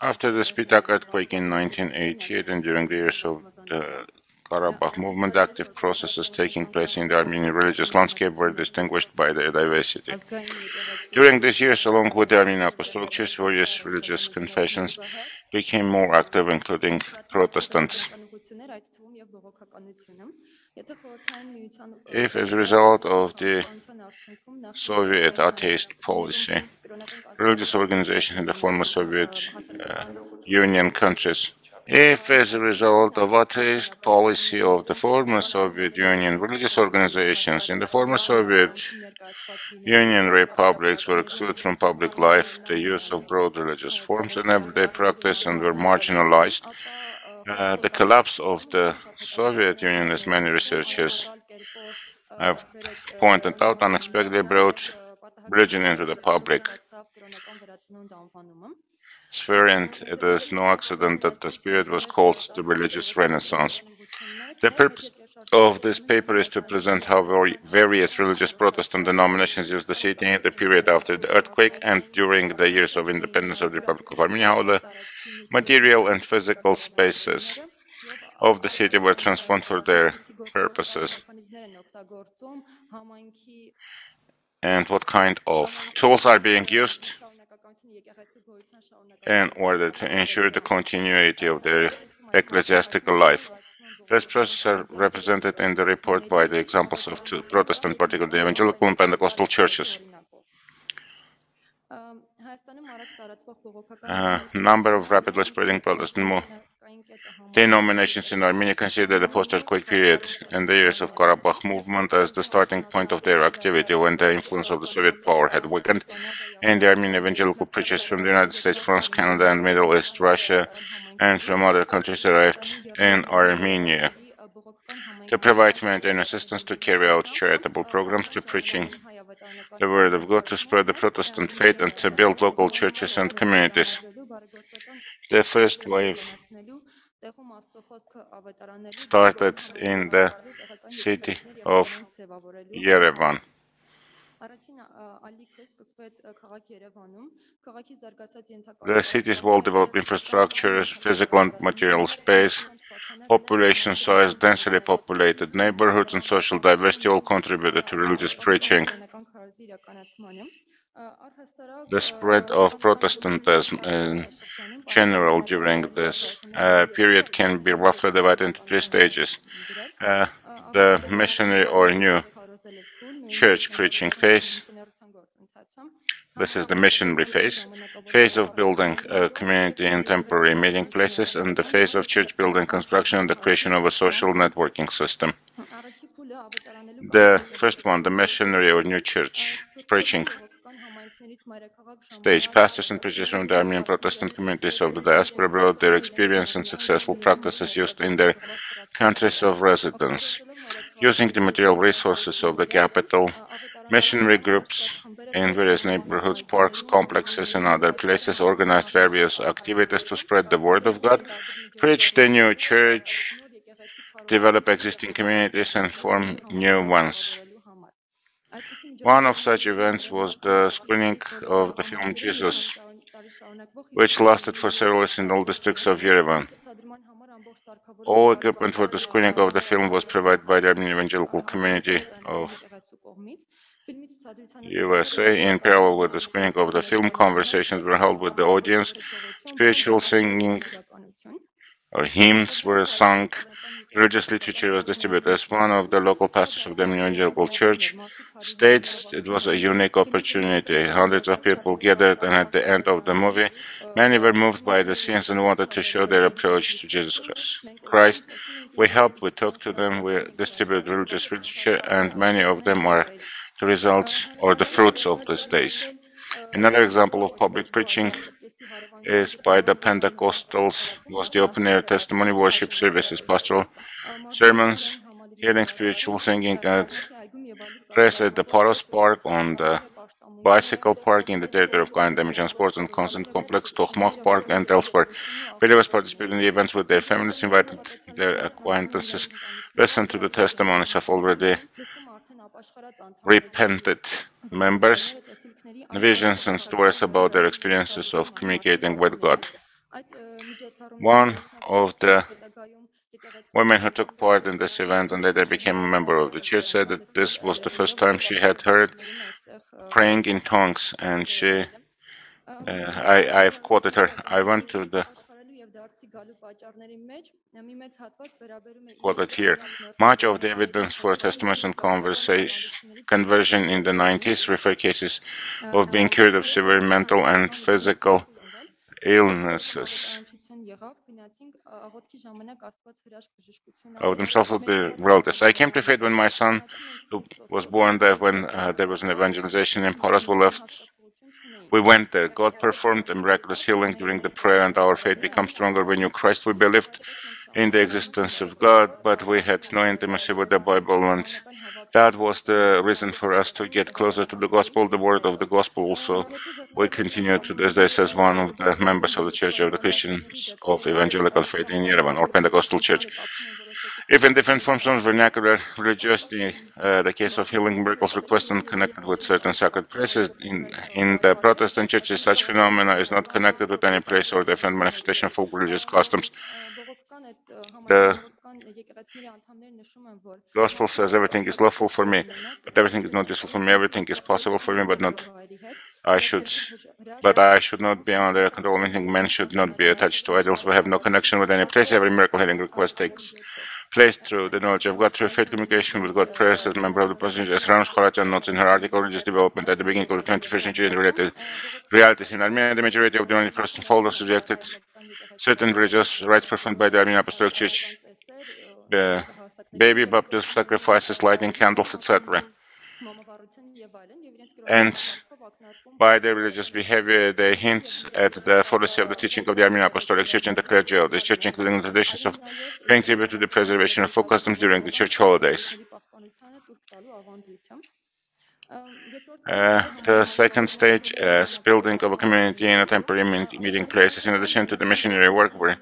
After the Spitak earthquake in 1988 and during the years of the Karabakh movement, active processes taking place in the Armenian religious landscape were distinguished by their diversity. During these years, along with the Armenian Apostolic Church, various religious confessions became more active, including Protestants. If, as a result of the Soviet atheist policy, religious organizations in the former Soviet Union countries, if, as a result of atheist policy of the former Soviet Union, religious organizations in the former Soviet Union republics were excluded from public life, the use of broad religious forms in everyday practice, and were marginalized, the collapse of the Soviet Union, as many researchers have pointed out, unexpectedly brought religion into the public sphere, and it is no accident that this period was called the Religious Renaissance. The purpose of this paper is to present how various religious Protestant denominations used the city in the period after the earthquake and during the years of independence of the Republic of Armenia, how the material and physical spaces of the city were transformed for their purposes, and what kind of tools are being used in order to ensure the continuity of their ecclesiastical life. These processes are represented in the report by the examples of two Protestant, particularly evangelical and Pentecostal churches. Number of rapidly spreading Protestant denominations in Armenia consider the post-earthquake period and the years of Karabakh movement as the starting point of their activity, when the influence of the Soviet power had weakened and the Armenian evangelical preachers from the United States, France, Canada, and Middle East, Russia, and from other countries arrived in Armenia to provide humanitarian assistance, to carry out charitable programs, to preaching the word of God, to spread the Protestant faith, and to build local churches and communities. The first wave started in the city of Yerevan. The city's well-developed infrastructure, physical and material space, population size, densely populated neighborhoods, and social diversity all contributed to religious preaching. The spread of Protestantism in general during this period can be roughly divided into three stages. The missionary or new church preaching phase. This is the missionary phase of building a community in temporary meeting places, and the phase of church building, construction, and the creation of a social networking system. The first one, the missionary or new church preaching stage. Pastors and preachers from the Armenian Protestant communities of the diaspora brought their experience and successful practices used in their countries of residence. Using the material resources of the capital, missionary groups in various neighborhoods, parks, complexes, and other places organized various activities to spread the word of God, preach the new church, develop existing communities, and form new ones. One of such events was the screening of the film Jesus, which lasted for several years in all districts of Yerevan. All equipment for the screening of the film was provided by the Armenian Evangelical Community of USA. In parallel with the screening of the film, conversations were held with the audience, spiritual singing or hymns were sung, religious literature was distributed. As one of the local pastors of the Evangelical Church states, it was a unique opportunity. Hundreds of people gathered, and at the end of the movie, many were moved by the scenes and wanted to show their approach to Jesus Christ. We helped, we talked to them, we distributed religious literature, and many of them are the results or the fruits of these days. Another example of public preaching is by the Pentecostals was the open-air testimony worship services, pastoral sermons, healing, spiritual singing, and prayers at the Paros Park, on the bicycle park in the territory of Kandemijan Sports and Consent Complex, Tokhmach Park, and elsewhere. Believers participated in the events with their families, invited their acquaintances, listened to the testimonies of already repented members, visions and stories about their experiences of communicating with God. One of the women who took part in this event and later became a member of the church said that this was the first time she had heard praying in tongues, and I've quoted her. I went to the quoted here. Much of the evidence for testimonies and conversion in the 90s refer cases of being cured of severe mental and physical illnesses of themselves or their relatives. I came to faith when my son, who was born there, when there was an evangelization in Paris, we went there. God performed a miraculous healing during the prayer, and our faith becomes stronger when you Christ. We believed in the existence of God, but we had no intimacy with the Bible, and that was the reason for us to get closer to the gospel, the word of the gospel. So we continue to this day as one of the members of the Church of the Christians of Evangelical Faith in Yerevan, or Pentecostal Church. If in different forms of vernacular religiosity, the case of healing miracles request and connected with certain sacred places, in the Protestant churches, such phenomena is not connected with any place or different manifestation of folk religious customs. The gospel says everything is lawful for me, but everything is not useful for me. Everything is possible for me, but I should not be under control. Anything men should not be attached to idols. We have no connection with any place. Every miracle healing request takes place through the knowledge of God, through faith communication with God, prayers as a member of the Protestant. As Ranos Kharatian notes in her article, Religious Development at the beginning of the 21st century and related realities. In Armenia, the majority of the only Protestant followers rejected certain religious rites performed by the Armenian Apostolic Church, baby baptism, sacrifices, lighting candles, etc. And by their religious behavior, they hint at the fallacy of the teaching of the Armenian Apostolic Church and the clergy of this church, including the traditions of paying tribute to the preservation of folk customs during the church holidays. The second stage is building of a community in a temporary meeting places. In addition to the missionary work, we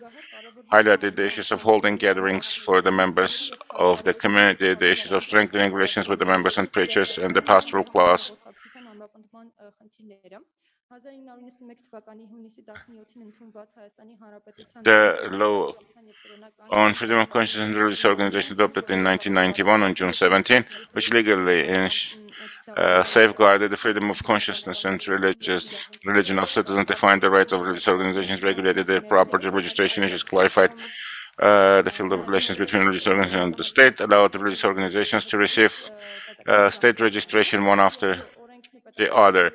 highlighted the issues of holding gatherings for the members of the community, the issues of strengthening relations with the members and preachers, and the pastoral class. The law on freedom of conscience and religious organization adopted in 1991 on June 17, which legally safeguarded the freedom of consciousness and religion of citizens, defined the rights of religious organizations, regulated their property registration issues, clarified the field of relations between religious organizations and the state, allowed the religious organizations to receive state registration one after the other.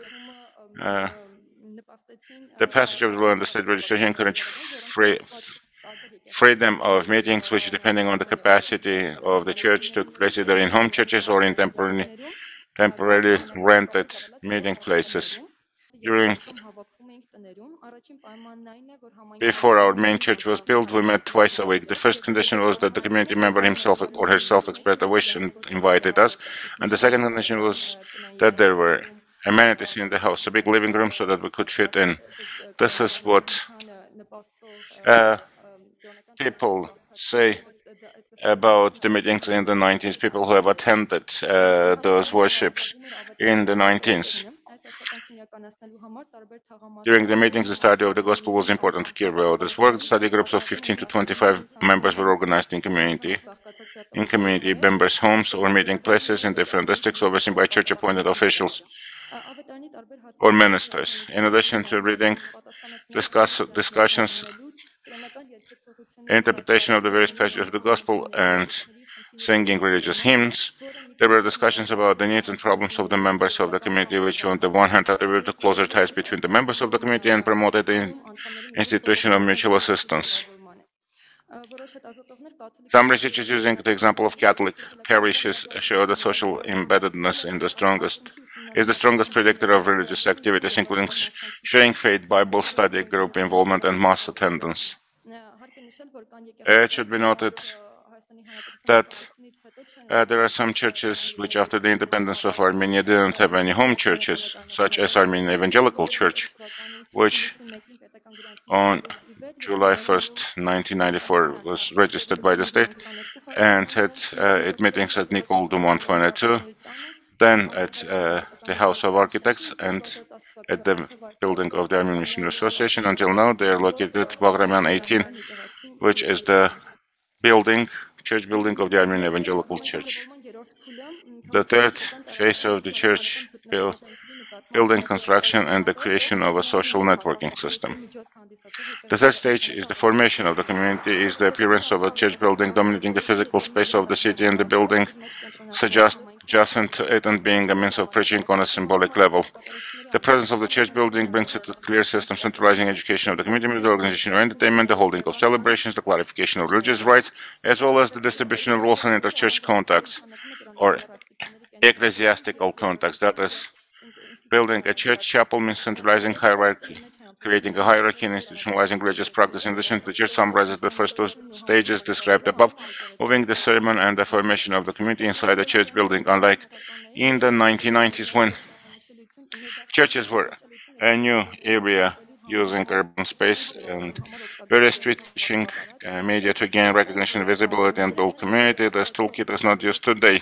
The passage of the law and the state registration encouraged freedom of meetings, which, depending on the capacity of the church, took place either in home churches or in temporarily rented meeting places. Before our main church was built, we met twice a week. The first condition was that the community member himself or herself expressed a wish and invited us. And the second condition was that there were amenities in the house, a big living room so that we could fit in. This is what people say about the meetings in the 90s, people who have attended those worships in the 90s. During the meetings, the study of the gospel was important to care about this work. Study groups of 15 to 25 members were organized in community members' homes or meeting places in different districts, overseen by church-appointed officials or ministers. In addition to reading, discussions, interpretation of the various passages of the gospel, and singing religious hymns, there were discussions about the needs and problems of the members of the community, which on the one hand attributed to closer ties between the members of the community and promoted the institution of mutual assistance. Some researchers using the example of Catholic parishes show that social embeddedness is the strongest predictor of religious activities, including sharing faith, Bible study, group involvement, and mass attendance. It should be noted that there are some churches which, after the independence of Armenia, didn't have any home churches, such as Armenian Evangelical Church, which on July 1st, 1994 was registered by the state and had its meetings at Nicol du 122. then at the House of Architects and at the building of the Armenian Missionary Association. Until now, they are located at Bagramian 18, which is the church building of the Armenian Evangelical Church. The third phase of the church building construction and the creation of a social networking system. The third stage is the formation of the community, is the appearance of a church building dominating the physical space of the city and the building adjacent to it and being a means of preaching on a symbolic level. The presence of the church building brings it a clear system centralizing education of the community, the organization of entertainment, the holding of celebrations, the clarification of religious rights, as well as the distribution of roles and inter-church contacts, or ecclesiastical contacts. That is, building a church chapel means centralizing hierarchy, creating a hierarchy and institutionalizing religious practice. In addition, the church summarizes the first two stages described above, moving the sermon and the formation of the community inside the church building, unlike in the 1990s when churches were a new area using urban space and various street preaching media to gain recognition, visibility, and build community. This toolkit is not used today.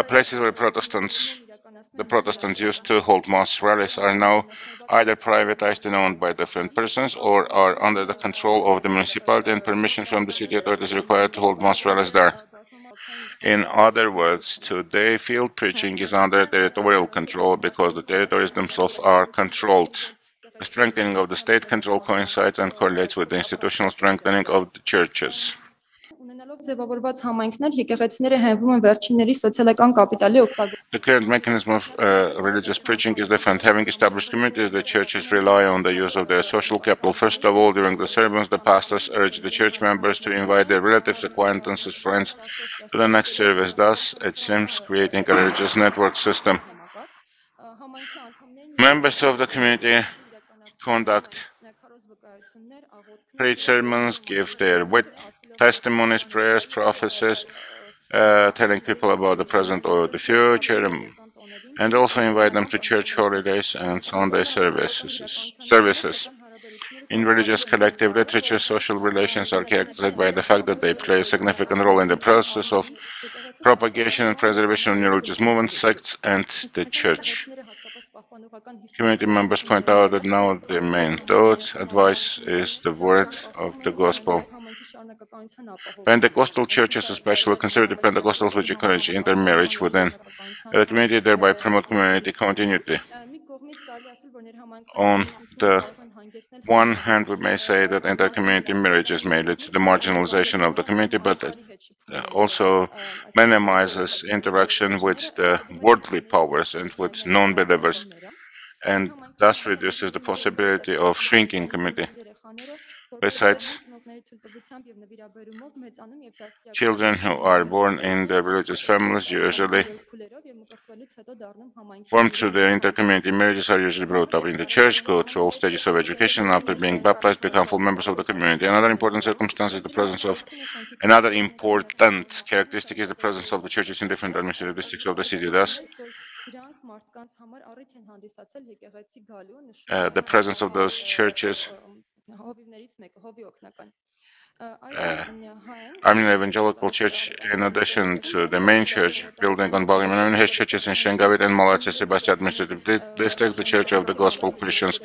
Places where the Protestants used to hold mass rallies are now either privatized and owned by different persons or are under the control of the municipality, and permission from the city authorities required to hold mass rallies there. In other words, today field preaching is under territorial control because the territories themselves are controlled. The strengthening of the state control coincides and correlates with the institutional strengthening of the churches. The current mechanism of religious preaching is different. Having established communities, the churches rely on the use of their social capital. First of all, during the sermons, the pastors urge the church members to invite their relatives, acquaintances, friends to the next service. Thus, it seems creating a religious network system. Members of the community conduct preach sermons, give their testimonies, prayers, prophecies, telling people about the present or the future, and also invite them to church holidays and Sunday services. In religious collective literature, social relations are characterized by the fact that they play a significant role in the process of propagation and preservation of new religious movements, sects, and the church. Community members point out that now the main thought, advice is the word of the gospel. Pentecostal churches, especially conservative Pentecostals, which encourage intermarriage within the community, thereby promote community continuity. On the one hand, we may say that inter-community marriages may lead to the marginalization of the community, but it also minimizes interaction with the worldly powers and with non-believers, and thus reduces the possibility of shrinking community. Besides, children who are born in the religious families usually formed through the inter-community marriages are usually brought up in the church, go through all stages of education, and after being baptized, become full members of the community. Another important characteristic is the presence of the churches in different administrative districts of the city. Thus, the presence of those churches Armenian Evangelical Church, in addition to the main church building on Bagramian, has churches in Shengavit and Malatia Sebastian administrative district. The Church of the Gospel Christians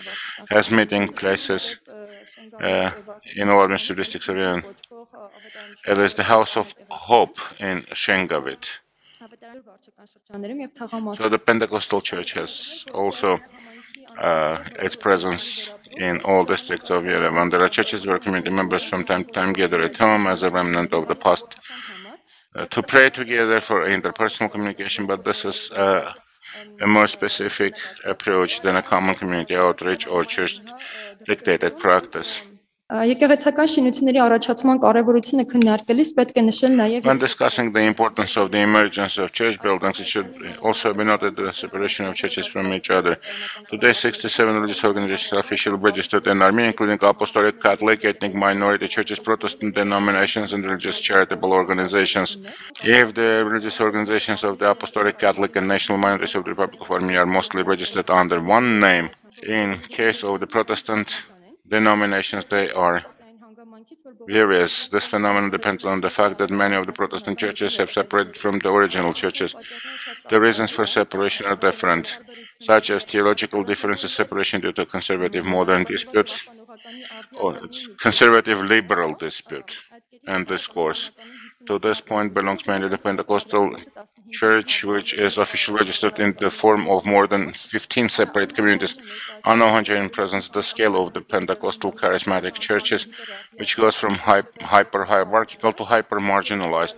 has meeting places in all administrative districts of Yerevan. It is the House of Hope in Shengavit. So the Pentecostal Church has also its presence in all districts of Yerevan. There are churches where community members from time to time gather at home as a remnant of the past to pray together for interpersonal communication, but this is a more specific approach than a common community outreach or church-dictated practice. When discussing the importance of the emergence of church buildings, it should also be noted the separation of churches from each other. Today, 67 religious organizations are officially registered in Armenia, including Apostolic, Catholic, ethnic minority churches, Protestant denominations, and religious charitable organizations. If the religious organizations of the Apostolic, Catholic, and national minorities of the Republic of Armenia are mostly registered under one name, in case of the Protestant denominations, they are varies. This phenomenon depends on the fact that many of the Protestant churches have separated from the original churches. The reasons for separation are different, such as theological differences, separation due to conservative modern disputes, or it's conservative liberal dispute and discourse. To this point belongs mainly the Pentecostal Church, which is officially registered in the form of more than 15 separate communities. On the other hand, presents the scale of the Pentecostal charismatic churches, which goes from hyper-hierarchical to hyper-marginalized.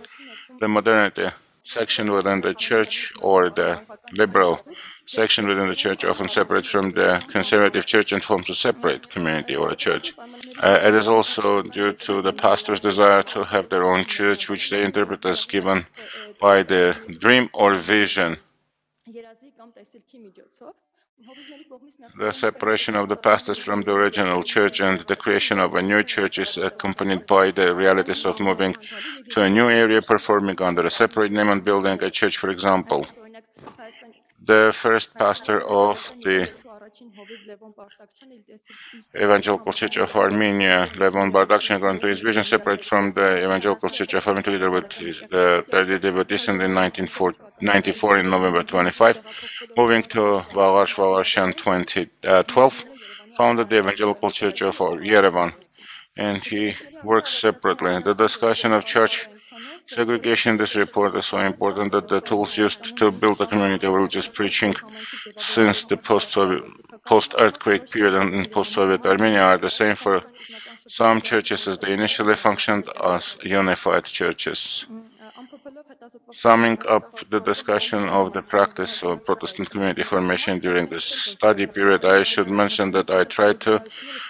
The modernity section within the church or the liberal section within the church often separates from the conservative church and forms a separate community or a church. It is also due to the pastor's desire to have their own church, which they interpret as given by their dream or vision. The separation of the pastors from the original church and the creation of a new church is accompanied by the realities of moving to a new area, performing under a separate name and building a church, for example. The first pastor of the Evangelical Church of Armenia, Levon Bardakchan, according to his vision, separate from the Evangelical Church of Armenia together with his devotees in 1994 in November 25, moving to Valash in 2012, founded the Evangelical Church of Yerevan, and he works separately. The discussion of church segregation in this report is so important that the tools used to build a community of religious preaching since the post-earthquake period and in post-Soviet Armenia are the same for some churches as they initially functioned as unified churches. Summing up the discussion of the practice of Protestant community formation during this study period, I should mention that I tried to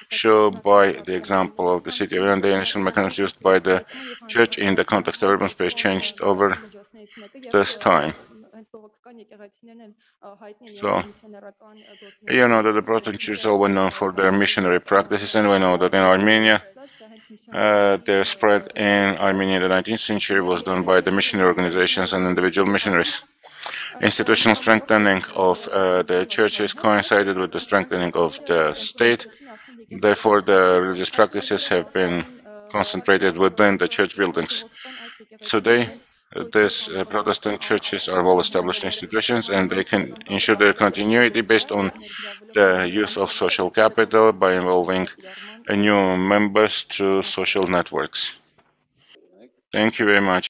show by the example of the city of Yerevan the initial mechanisms used by the church in the context of urban space changed over this time. So, you know that the Protestant churches are well known for their missionary practices, and we know that in Armenia, their spread in Armenia in the 19th century was done by the missionary organizations and individual missionaries. Institutional strengthening of the churches coincided with the strengthening of the state. Therefore, the religious practices have been concentrated within the church buildings. Today, these Protestant churches are well-established institutions, and they can ensure their continuity based on the use of social capital by involving new members through social networks. Thank you very much.